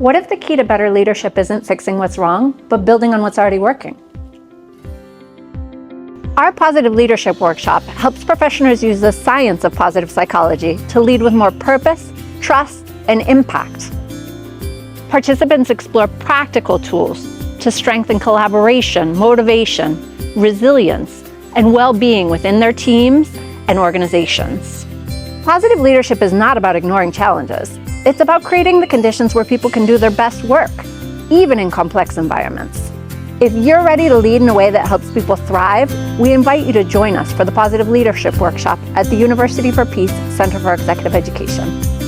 What if the key to better leadership isn't fixing what's wrong, but building on what's already working? Our Positive Leadership Workshop helps professionals use the science of positive psychology to lead with more purpose, trust, and impact. Participants explore practical tools to strengthen collaboration, motivation, resilience, and well-being within their teams and organizations. Positive leadership is not about ignoring challenges. It's about creating the conditions where people can do their best work, even in complex environments. If you're ready to lead in a way that helps people thrive, we invite you to join us for the Positive Leadership Workshop at the University for Peace Center for Executive Education.